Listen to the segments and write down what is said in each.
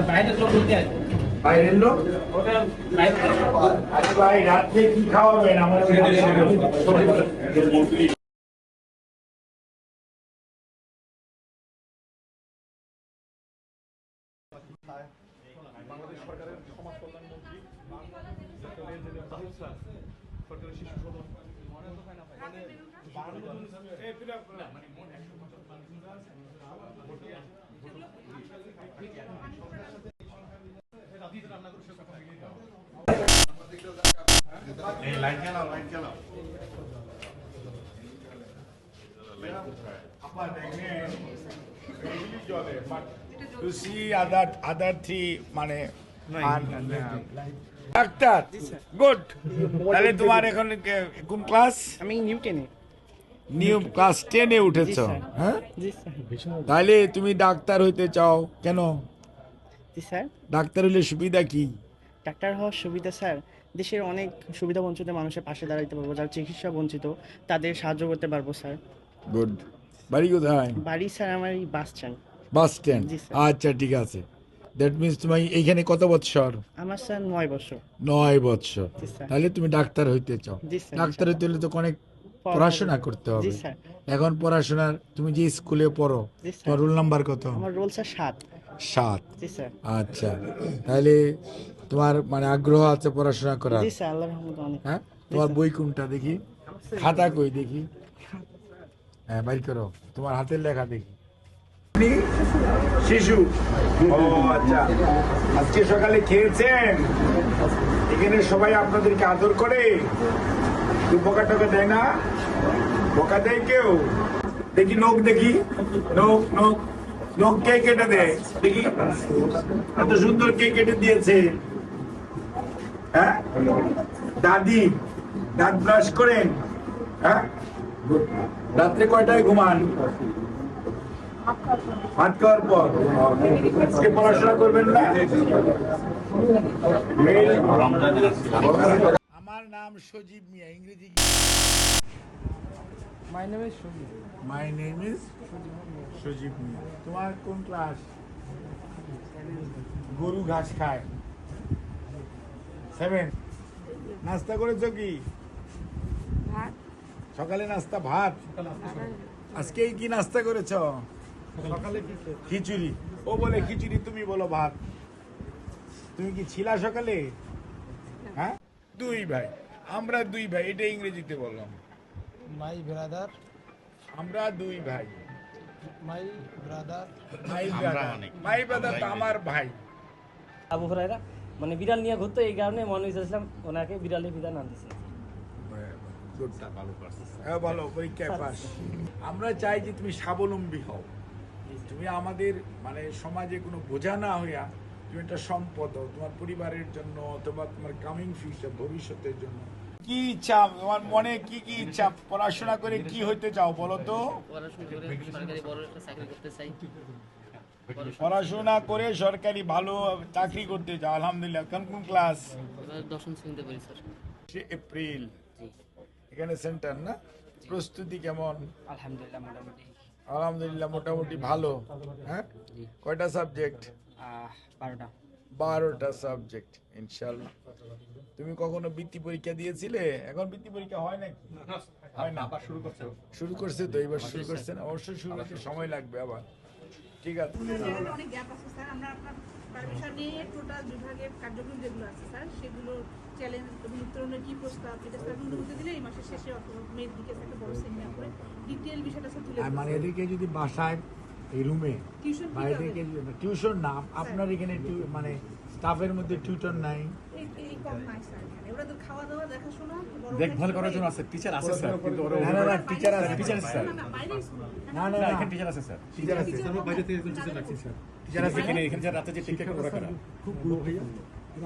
বাইরের লোক বলতে আছে বাইরের লোক ওটা বাইরের লোক। আরে ভাই রাত্রে কি খাওয়াবেন আমার বাংলাদেশ সরকারের সমাজ কল্যাণ মন্ত্রী সরকারের শিশু সদন লাইন চালাও to see other three মানে ডাক্তার গুড তাহলে তোমার এখন কোন ক্লাস আমি নিউ টেনে। নিউ ক্লাস 10 এ উঠেছো হ্যাঁ জি স্যার। তাহলে তুমি ডাক্তার হইতে চাও কেন জি স্যার। ডাক্তার হইলে সুবিধা কি ডাক্তার হওয়ার সুবিধা স্যার, দেশের অনেক সুবিধা বঞ্চিত মানুষের পাশে দাঁড়াইতে পারবো, যারা চিকিৎসা বঞ্চিত তাদের সাহায্য করতে পারবো স্যার। গুড বাড়ি কোথায় বাড়ি স্যার আমার এই বাস স্ট্যান্ড। বাস স্ট্যান্ড জি, স্যার। আচ্ছা ঠিক আছে দ্যাট মিন্স তুমি এইখানে কত বছর আমার স্যার 9 বছর। 9 বছর জি, স্যার। তাহলে তুমি ডাক্তার হইতে চাও জি, স্যার। ডাক্তার হইতে হলে তো অনেক পড়াশোনা করতে হবে জি, স্যার। এখন পড়াশোনার তুমি যে স্কুলে পড়ো জি, স্যার। তোমার রোল নাম্বার কত আমার রোল স্যার 7। 7 জি স্যার। আচ্ছা তাহলে তোমার মানে আগ্রহ আছে পড়াশোনা করার জি স্যার, আল্লাহর রহমতে অনেক। হ্যাঁ তোমার বই কোনটা দেখি খাতা কই দেখি হ্যাঁ বাইর করো তোমার হাতের লেখা দেখি শিশু ও আচ্ছা আজকে সকালে খেয়েছেন এখানে সবাই আপনাদেরকে আদর করে বোকা টোকা দেয় না বোকা দেয় কেউ দেখি নখ দেখি নখ নখ নখ কে কেটে দেয় দেখি এত সুন্দর কে কেটে দিয়েছে হ্যাঁ দাদি দাঁত ব্রাশ করেন হ্যাঁ রাত্রে কয়টায় ঘুমান ভাত খাওয়ার পর আজকে পড়াশোনা করবেন না আমার নাম সজীব মিয়া ইংরেজি my name is Sujit. My name is Sajib Mia তোমার কোন ক্লাস গরু ঘাস খায় 7 নাস্তা করেছো কি সকালে নাস্তা ভাত আজকে কি নাস্তা করেছো সকালে খিচুড়ি ও বলে খিচুড়ি তুমি বলো ভাত তুমি কি ছিলা সকালে হ্যাঁ দুই ভাই আমরা দুই ভাই এটা ইংরেজিতে বললাম মাই ব্রাদার আমরা দুই ভাই মাই ব্রাদার মাই ব্রাদার তো আমার ভাই আবু হুরায়রা মানে বিড়াল নিয়ে ঘুরতো, এই কারণে মনে ইসলাম ওনাকে বিড়ালের বিধান আনতেছে। হ্যাঁ ভালো পরীক্ষায় পাস আমরা চাই যে তুমি স্বাবলম্বী হও তুমি আমাদের মানে সমাজে কোনো বোঝা না হইয়া তুমি একটা সম্পদ হও তোমার পরিবারের জন্য অথবা তোমার কামিং ফিউচার ভবিষ্যতের জন্য কি ইচ্ছা তোমার মনে কি কি ইচ্ছা পড়াশোনা করে কি হইতে চাও বলো তো পড়াশোনা করে সরকারি ভালো চাকরি করতে চাও আলহামদুলিল্লাহ কোন কোন ক্লাস 10ম শ্রেণীতে পড়ি স্যার। এপ্রিল এখানে সেন্টার না প্রস্তুতি কেমন আলহামদুলিল্লাহ মোটামুটি আলহামদুলিল্লাহ মোটামুটি ভালো হ্যাঁ কয়টা সাবজেক্ট 12টা। 12টা সাবজেক্ট ইনশাআল্লাহ তুমি কখনো বৃত্তি পরীক্ষা দিয়েছিলে এখন বৃত্তি পরীক্ষা হয় নাকি হয় না আবার শুরু করছে তো এবার শুরু করছে না অবশ্যই শুরু করতে সময় লাগবে আবার ঠিক আছে অনেক গ্যাপ আছে স্যার। আমরা আপনার পারমিশন নিয়ে টোটাল বিভাগের কার্যক্রম যেগুলো আছে স্যার সেগুলো চ্যালেঞ্জ এবং উত্তরণের কি প্রস্তাব এটা স্যার বুঝতে দিলে এই মাসের শেষে অথবা মেয়ের দিকে একটা বড় সেমিনার করে ডিটেইল বিষয়টা স্যার তুলে আর মানে এদেরকে যদি বাসায় এই রুমে টিউশন বা এদেরকে টিউশন না আপনার এখানে মানে স্টাফের মধ্যে টিউটর নাই এই কম নাই স্যার এখানে। ওরা তো খাওয়া দাওয়া দেখাশোনা দেখভাল করার জন্য আছে টিচার আছে স্যার কিন্তু ওরা না না না টিচার আছে টিচার আছে স্যার না বাইরে না না না না এখানে টিচার আছে স্যার টিচার আছে আমরা বাইরে থেকে একজন টিচার রাখছি স্যার টিচার আছে এখানে যে রাতে যে টিচার করে কারা খুব বড় ভাইয়া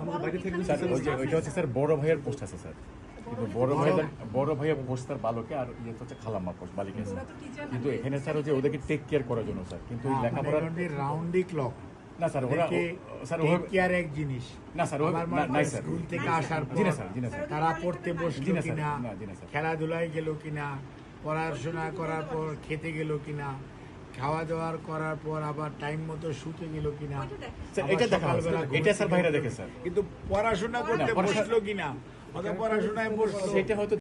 আমরা বাইরে থেকে স্যার ওই যে ওইটা হচ্ছে স্যার বড় ভাইয়ের পোস্ট আছে স্যার কিন্তু বড় ভাইয়ের পোস্ট স্যার বালকে আর ইয়ে হচ্ছে খালাম্মা পোস্ট বালিকা স্যার কিন্তু এখানে স্যার ওই যে ওদেরকে টেক কেয়ার করার জন্য স্যার কিন্তু ওই লেখাপড়ার রাউন্ডি ক্লক না স্যার ওরা স্যার কেয়ার এক জিনিস না স্যার নাই স্যার স্কুল থেকে আসার জি পর না স্যার জি না স্যার তারা পড়তে বসলো জি না স্যার, কিনা না, জি না স্যার। খেলাধুলায় গেল কিনা পড়াশোনা করার পর খেতে গেল কিনা খাওয়া দাওয়ার করার পর আবার টাইম মতো শুতে গেল কিনা, ওইটা দেখেন। স্যার আবার এটা দেখা হয়, সকালবেলা ঘুম এটা স্যার থেকে ভাইরা উঠে- দেখে স্যার। কিন্তু পড়াশোনা করতে পড়াশোনা- বসলো কিনা, অথবা পড়াশোনায় বসলো সেটা হয়তো